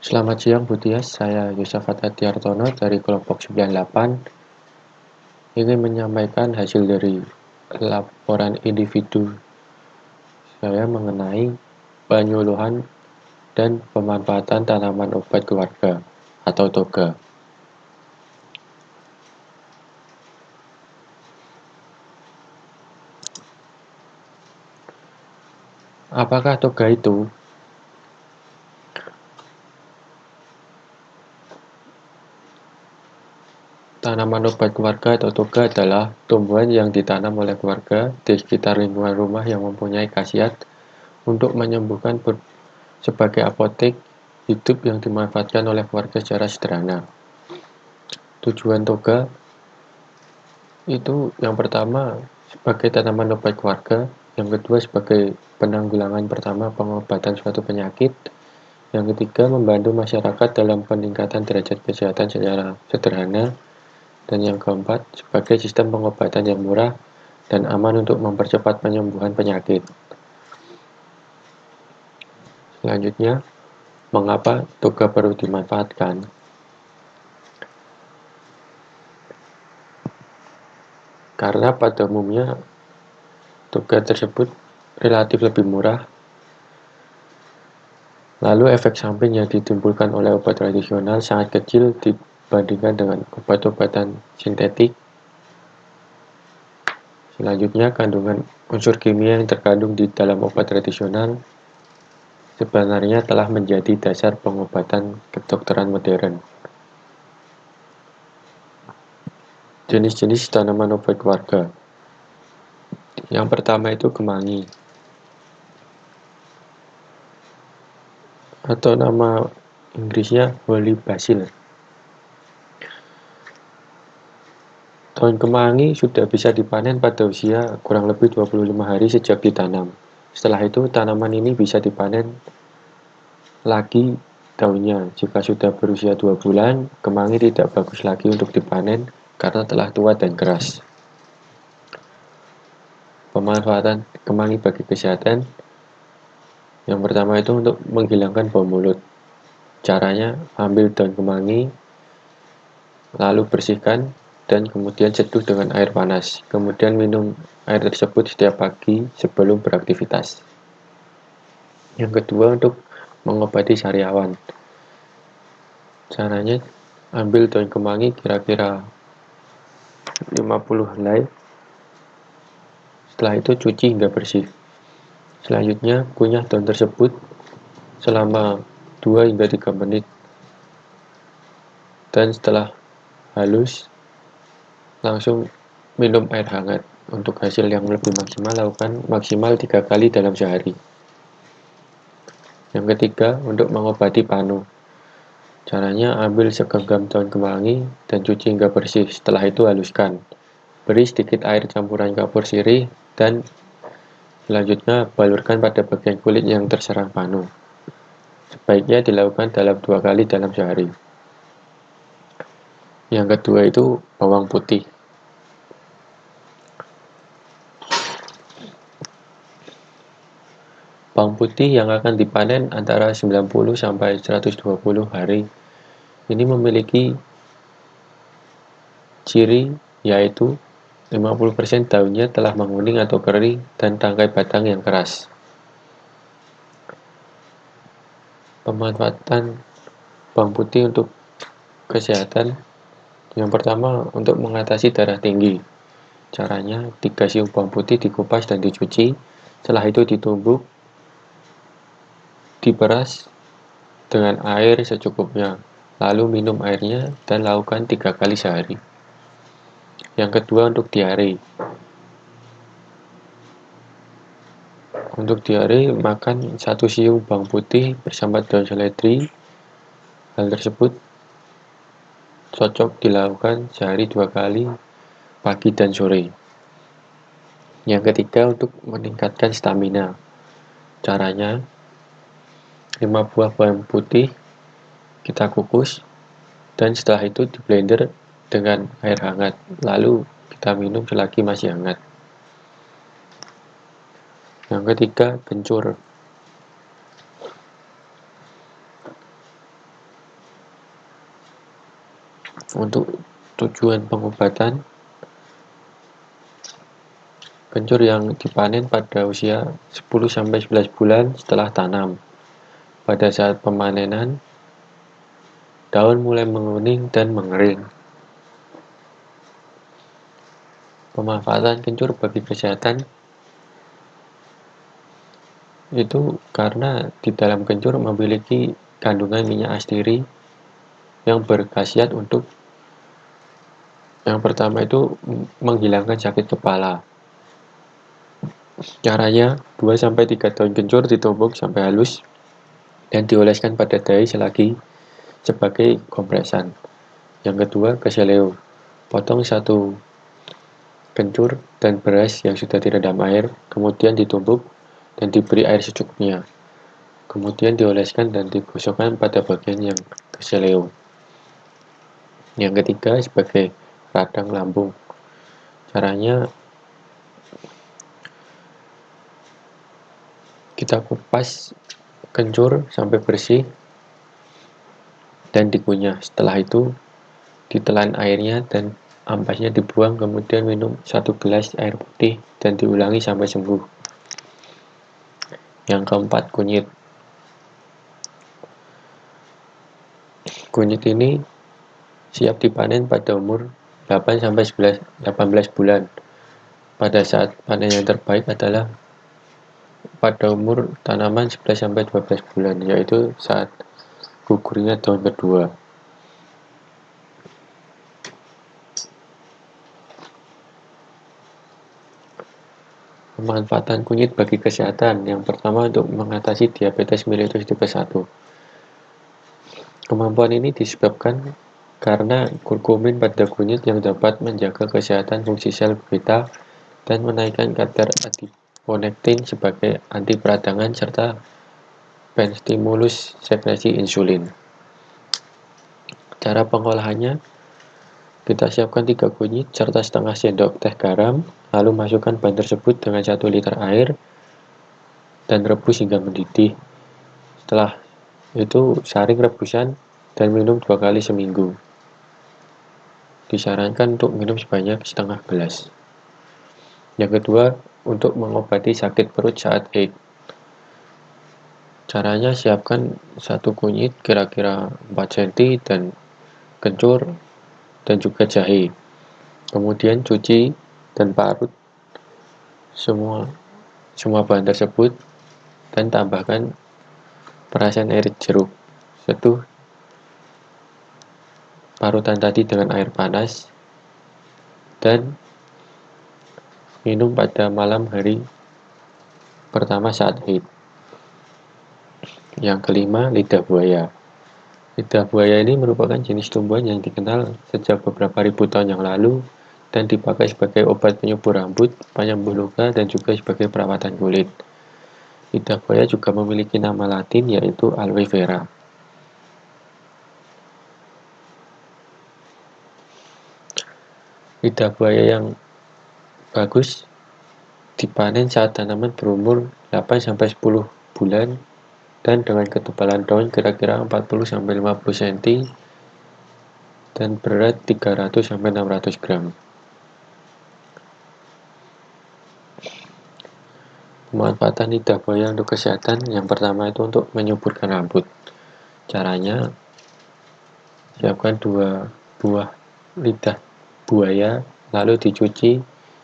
Selamat siang Bu Tias, saya Yusafat Adiartono dari kelompok 98 ingin menyampaikan hasil dari laporan individu saya mengenai penyuluhan dan pemanfaatan tanaman obat keluarga atau toga. Apakah toga itu? Tanaman obat keluarga atau toga adalah tumbuhan yang ditanam oleh keluarga di sekitar lingkungan rumah yang mempunyai khasiat untuk menyembuhkan sebagai apotek hidup yang dimanfaatkan oleh keluarga secara sederhana. Tujuan toga itu yang pertama sebagai tanaman obat keluarga, yang kedua sebagai penanggulangan pertama pengobatan suatu penyakit, yang ketiga membantu masyarakat dalam peningkatan derajat kesehatan secara sederhana, dan yang keempat sebagai sistem pengobatan yang murah dan aman untuk mempercepat penyembuhan penyakit. Selanjutnya, mengapa toga perlu dimanfaatkan? Karena pada umumnya toga tersebut relatif lebih murah. Lalu efek samping yang ditimbulkan oleh obat tradisional sangat kecil dibandingkan dengan obat-obatan sintetik. Selanjutnya, kandungan unsur kimia yang terkandung di dalam obat tradisional sebenarnya telah menjadi dasar pengobatan kedokteran modern. Jenis-jenis tanaman obat keluarga. Yang pertama itu kemangi, atau nama Inggrisnya Holy Basil. Daun kemangi sudah bisa dipanen pada usia kurang lebih 25 hari sejak ditanam. Setelah itu, tanaman ini bisa dipanen lagi daunnya. Jika sudah berusia 2 bulan, kemangi tidak bagus lagi untuk dipanen karena telah tua dan keras. Pemanfaatan kemangi bagi kesehatan. Yang pertama itu untuk menghilangkan bau mulut. Caranya, ambil daun kemangi, lalu bersihkan, dan kemudian seduh dengan air panas. Kemudian minum air tersebut setiap pagi sebelum beraktivitas. Yang kedua, untuk mengobati sariawan. Caranya, ambil daun kemangi kira-kira 50 helai. Setelah itu cuci hingga bersih. Selanjutnya, kunyah daun tersebut selama 2 hingga 3 menit. Dan setelah halus, langsung minum air hangat. Untuk hasil yang lebih maksimal, lakukan maksimal 3 kali dalam sehari. Yang ketiga, untuk mengobati panu. Caranya, ambil segenggam daun kemangi dan cuci hingga bersih. Setelah itu haluskan. Beri sedikit air campuran kapur sirih dan selanjutnya balurkan pada bagian kulit yang terserang panu. Sebaiknya dilakukan dalam 2 kali dalam sehari. Yang kedua itu bawang putih. Bawang putih yang akan dipanen antara 90 sampai 120 hari. Ini memiliki ciri yaitu 50% daunnya telah menguning atau kering dan tangkai batang yang keras. Pemanfaatan bawang putih untuk kesehatan. Yang pertama, untuk mengatasi darah tinggi. Caranya, 3 siung bawang putih dikupas dan dicuci. Setelah itu ditumbuk, diperas dengan air secukupnya. Lalu minum airnya dan lakukan 3 kali sehari. Yang kedua, untuk diare. Untuk diare, makan 1 siung bawang putih bersama daun seledri. Hal tersebut cocok dilakukan sehari 2 kali, pagi dan sore. Yang ketiga, untuk meningkatkan stamina. Caranya, 5 buah bawang putih kita kukus, dan setelah itu di blender dengan air hangat. Lalu kita minum selagi masih hangat. Yang ketiga, kencur. Untuk tujuan pengobatan, kencur yang dipanen pada usia 10-11 bulan setelah tanam. Pada saat pemanenan, daun mulai menguning dan mengering. Pemanfaatan kencur bagi kesehatan itu karena di dalam kencur memiliki kandungan minyak astiri yang berkhasiat untuk yang pertama itu menghilangkan sakit kepala. Caranya, 2-3 daun kencur ditumbuk sampai halus dan dioleskan pada dahi selagi sebagai kompresan. Yang kedua, keseleo. Potong 1 kencur dan beras yang sudah direndam air, kemudian ditumbuk dan diberi air secukupnya. Kemudian dioleskan dan digosokkan pada bagian yang keseleo. Yang ketiga, sebagai radang lambung. Caranya, kita kupas kencur sampai bersih dan dikunyah. Setelah itu ditelan airnya dan ampasnya dibuang, kemudian minum 1 gelas air putih dan diulangi sampai sembuh. Yang keempat, kunyit. Kunyit ini siap dipanen pada umur 8-18 bulan. Pada saat panen yang terbaik adalah pada umur tanaman 11-12 bulan, yaitu saat gugurnya daun kedua. Pemanfaatan kunyit bagi kesehatan. Yang pertama, untuk mengatasi diabetes mellitus tipe 1. Kemampuan ini disebabkan karena kurkumin pada kunyit yang dapat menjaga kesehatan fungsi sel beta dan menaikkan kadar adiponektin sebagai anti peradangan serta penstimulus sekresi insulin. Cara pengolahannya, kita siapkan 3 kunyit serta setengah sendok teh garam, lalu masukkan bahan tersebut dengan 1 liter air dan rebus hingga mendidih. Setelah itu saring rebusan dan minum 2 kali seminggu. Disarankan untuk minum sebanyak setengah gelas. Yang kedua, untuk mengobati sakit perut saat haid. Caranya, siapkan 1 kunyit kira-kira 4 cm dan kencur dan juga jahe. Kemudian cuci dan parut semua bahan tersebut dan tambahkan perasan erit jeruk. Seduh parutan tadi dengan air panas dan minum pada malam hari pertama saat haid. Yang kelima, lidah buaya. Lidah buaya ini merupakan jenis tumbuhan yang dikenal sejak beberapa ribu tahun yang lalu dan dipakai sebagai obat penyubur rambut, penyembuh luka, dan juga sebagai perawatan kulit. Lidah buaya juga memiliki nama latin yaitu aloe vera. Lidah buaya yang bagus dipanen saat tanaman berumur 8-10 bulan dan dengan ketebalan daun kira-kira 40-50 cm dan berat 300-600 gram. Pemanfaatan lidah buaya untuk kesehatan, yang pertama itu untuk menyuburkan rambut. Caranya, siapkan 2 buah lidah buaya lalu dicuci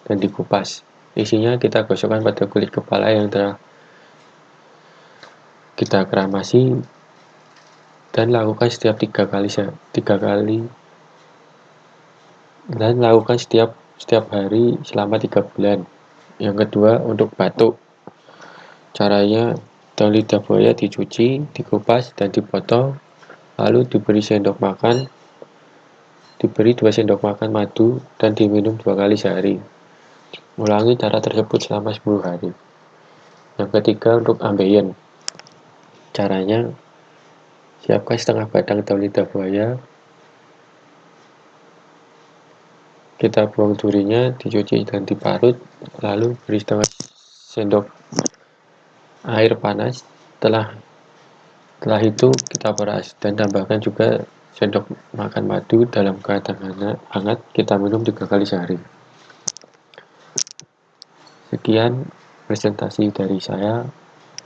dan dikupas. Isinya kita gosokkan pada kulit kepala yang telah kita kremasi dan lakukan setiap 3 kali dan lakukan setiap hari selama 3 bulan. Yang kedua, untuk batuk. Caranya, daun lidah buaya dicuci, dikupas dan dipotong, lalu diberi 2 sendok makan madu dan diminum 2 kali sehari. Ulangi cara tersebut selama 10 hari. Yang ketiga, untuk ambeien. Caranya, siapkan setengah batang daun lidah buaya, kita buang durinya, dicuci dan diparut, lalu beri setengah sendok air panas. Setelah itu kita peras dan tambahkan juga Sendok makan madu dalam keadaan hangat kita minum 3 kali sehari. Sekian presentasi dari saya.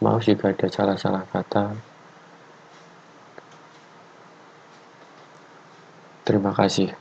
Maaf jika ada salah-salah kata. Terima kasih.